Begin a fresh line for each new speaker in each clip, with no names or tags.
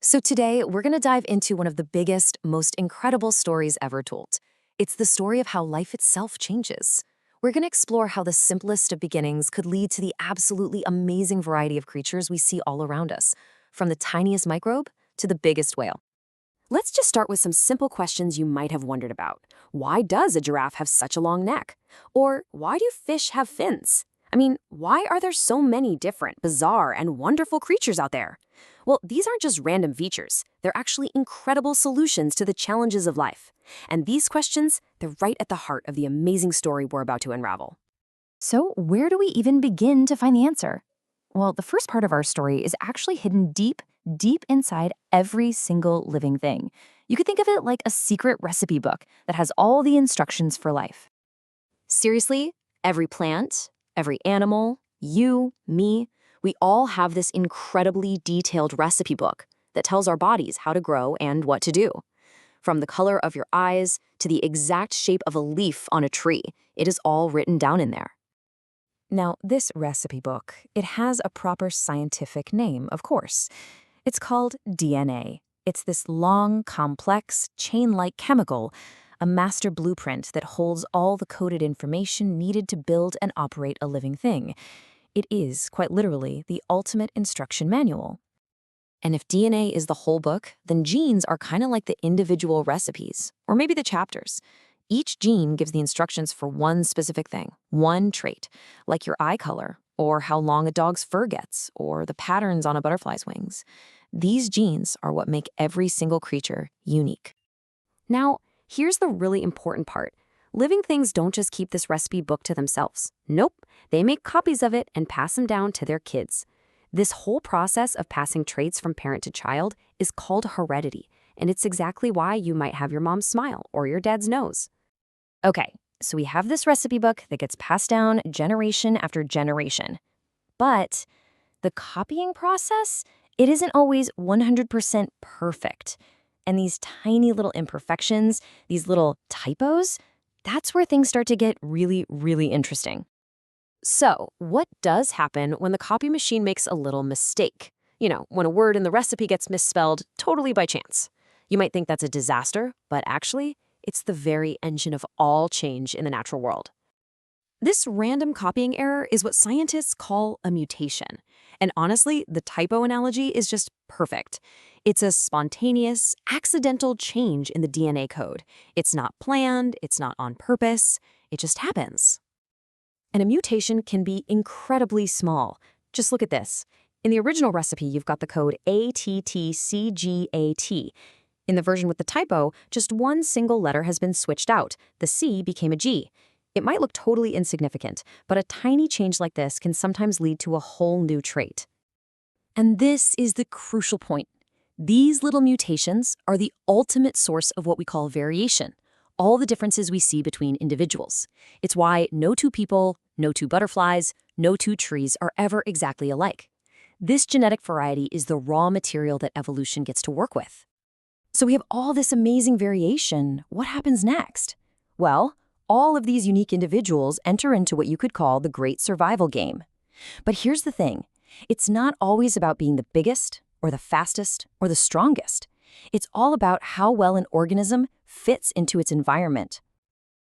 So today, we're going to dive into one of the biggest, most incredible stories ever told. It's the story of how life itself changes. We're going to explore how the simplest of beginnings could lead to the absolutely amazing variety of creatures we see all around us, from the tiniest microbe to the biggest whale. Let's just start with some simple questions you might have wondered about. Why does a giraffe have such a long neck? Or why do fish have fins? I mean, why are there so many different, bizarre, and wonderful creatures out there? Well, these aren't just random features. They're actually incredible solutions to the challenges of life. And these questions, they're right at the heart of the amazing story we're about to unravel. So, where do we even begin to find the answer? Well, the first part of our story is actually hidden deep, deep inside every single living thing. You could think of it like a secret recipe book that has all the instructions for life. Seriously, every plant, every animal, you, me, we all have this incredibly detailed recipe book that tells our bodies how to grow and what to do. From the color of your eyes to the exact shape of a leaf on a tree, it is all written down in there. Now, this recipe book, it has a proper scientific name, of course. It's called DNA. It's this long, complex, chain-like chemical, a master blueprint that holds all the coded information needed to build and operate a living thing. It is, quite literally, the ultimate instruction manual. And if DNA is the whole book, then genes are kind of like the individual recipes, or maybe the chapters. Each gene gives the instructions for one specific thing, one trait, like your eye color, or how long a dog's fur gets, or the patterns on a butterfly's wings. These genes are what make every single creature unique. Now, here's the really important part. Living things don't just keep this recipe book to themselves. Nope, they make copies of it and pass them down to their kids. This whole process of passing traits from parent to child is called heredity, and it's exactly why you might have your mom's smile or your dad's nose. Okay, so we have this recipe book that gets passed down generation after generation. But the copying process, it isn't always 100% perfect. And these tiny little imperfections, these little typos, that's where things start to get really, really interesting. So, what does happen when the copy machine makes a little mistake? When a word in the recipe gets misspelled totally by chance. You might think that's a disaster, but actually, it's the very engine of all change in the natural world. This random copying error is what scientists call a mutation. And honestly, the typo analogy is just perfect. It's a spontaneous, accidental change in the DNA code. It's not planned, it's not on purpose, it just happens. And a mutation can be incredibly small. Just look at this. In the original recipe, you've got the code ATTCGAT. In the version with the typo, just one single letter has been switched out. The C became a G. It might look totally insignificant, but a tiny change like this can sometimes lead to a whole new trait. And this is the crucial point. These little mutations are the ultimate source of what we call variation, all the differences we see between individuals. It's why no two people, no two butterflies, no two trees are ever exactly alike. This genetic variety is the raw material that evolution gets to work with. So we have all this amazing variation. What happens next? Well, all of these unique individuals enter into what you could call the great survival game. But here's the thing. It's not always about being the biggest, or the fastest, or the strongest. It's all about how well an organism fits into its environment.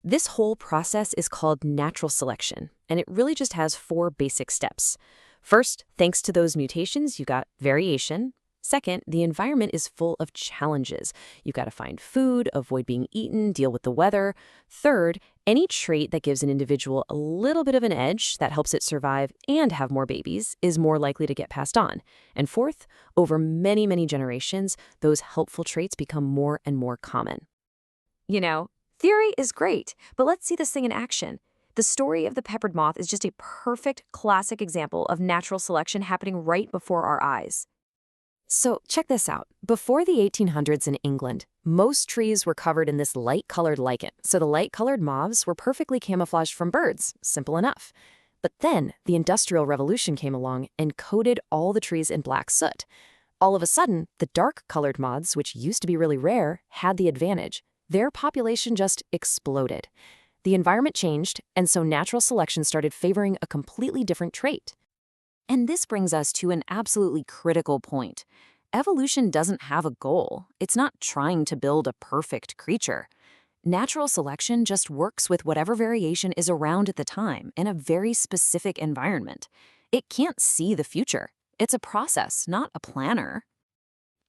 This whole process is called natural selection, and it really just has 4 basic steps. First, thanks to those mutations, you got variation. Second, the environment is full of challenges. You've got to find food, avoid being eaten, deal with the weather. Third, any trait that gives an individual a little bit of an edge that helps it survive and have more babies is more likely to get passed on. And fourth, over many, many generations, those helpful traits become more and more common. Theory is great, but let's see this thing in action. The story of the peppered moth is just a perfect classic example of natural selection happening right before our eyes. So check this out. Before the 1800s in England, most trees were covered in this light-colored lichen, so the light-colored moths were perfectly camouflaged from birds. Simple enough. But then the Industrial Revolution came along and coated all the trees in black soot. All of a sudden, the dark-colored moths, which used to be really rare, had the advantage. Their population just exploded. The environment changed, and so natural selection started favoring a completely different trait. And this brings us to an absolutely critical point. evolution doesn't have a goal. It's not trying to build a perfect creature. Natural selection just works with whatever variation is around at the time in a very specific environment. It can't see the future. It's a process, not a planner.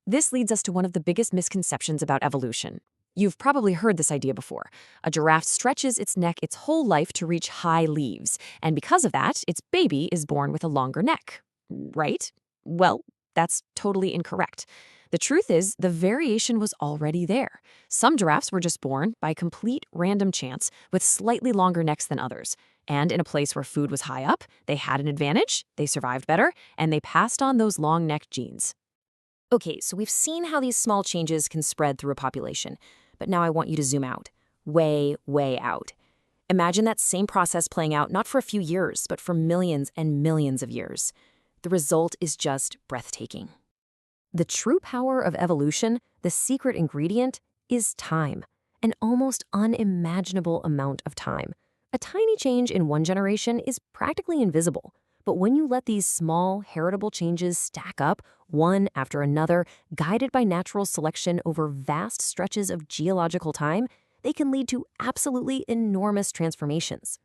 This leads us to one of the biggest misconceptions about evolution. You've probably heard this idea before. A giraffe stretches its neck its whole life to reach high leaves, and because of that, its baby is born with a longer neck. Right? Well, that's totally incorrect. The truth is, the variation was already there. Some giraffes were just born by complete random chance with slightly longer necks than others. And in a place where food was high up, they had an advantage, they survived better, and they passed on those long neck genes. Okay, so we've seen how these small changes can spread through a population, but now I want you to zoom out. Way, way out. Imagine that same process playing out not for a few years, but for millions and millions of years. The result is just breathtaking. The true power of evolution, the secret ingredient, is time. An almost unimaginable amount of time. A tiny change in one generation is practically invisible. But when you let these small, heritable changes stack up, one after another, guided by natural selection over vast stretches of geological time, they can lead to absolutely enormous transformations.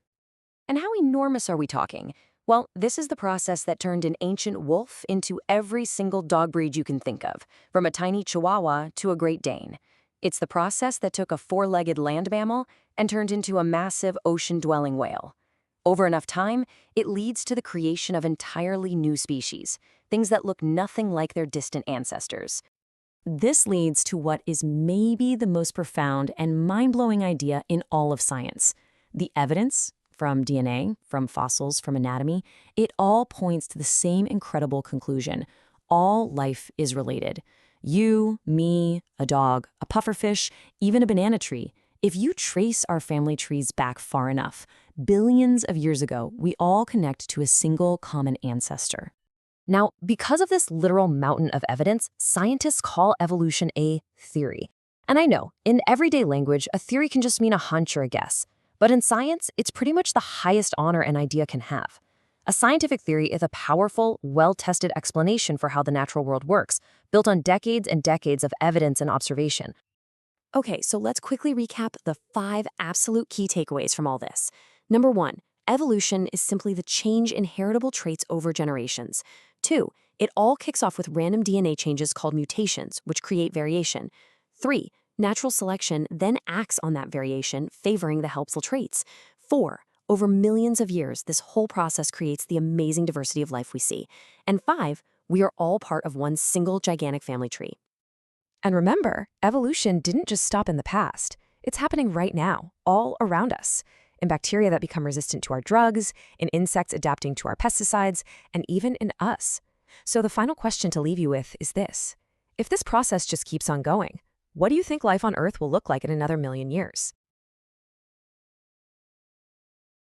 And how enormous are we talking? Well, this is the process that turned an ancient wolf into every single dog breed you can think of, from a tiny Chihuahua to a Great Dane. It's the process that took a four-legged land mammal and turned into a massive ocean-dwelling whale. Over enough time, it leads to the creation of entirely new species, things that look nothing like their distant ancestors. This leads to what is maybe the most profound and mind-blowing idea in all of science. The evidence, from DNA, from fossils, from anatomy, it all points to the same incredible conclusion. All life is related. You, me, a dog, a pufferfish, even a banana tree. If you trace our family trees back far enough, billions of years ago, we all connect to a single common ancestor. Now, because of this literal mountain of evidence, scientists call evolution a theory. And I know, in everyday language, a theory can just mean a hunch or a guess. But in science, it's pretty much the highest honor an idea can have. A scientific theory is a powerful, well-tested explanation for how the natural world works, built on decades and decades of evidence and observation. Okay, so let's quickly recap the 5 absolute key takeaways from all this. Number 1, evolution is simply the change in heritable traits over generations. 2, it all kicks off with random DNA changes called mutations, which create variation. 3, natural selection then acts on that variation, favoring the helpful traits. 4, over millions of years, this whole process creates the amazing diversity of life we see. And 5, we are all part of one single gigantic family tree. And remember, evolution didn't just stop in the past. It's happening right now, all around us. In bacteria that become resistant to our drugs, in insects adapting to our pesticides, and even in us. So the final question to leave you with is this. If this process just keeps on going, what do you think life on Earth will look like in another million years?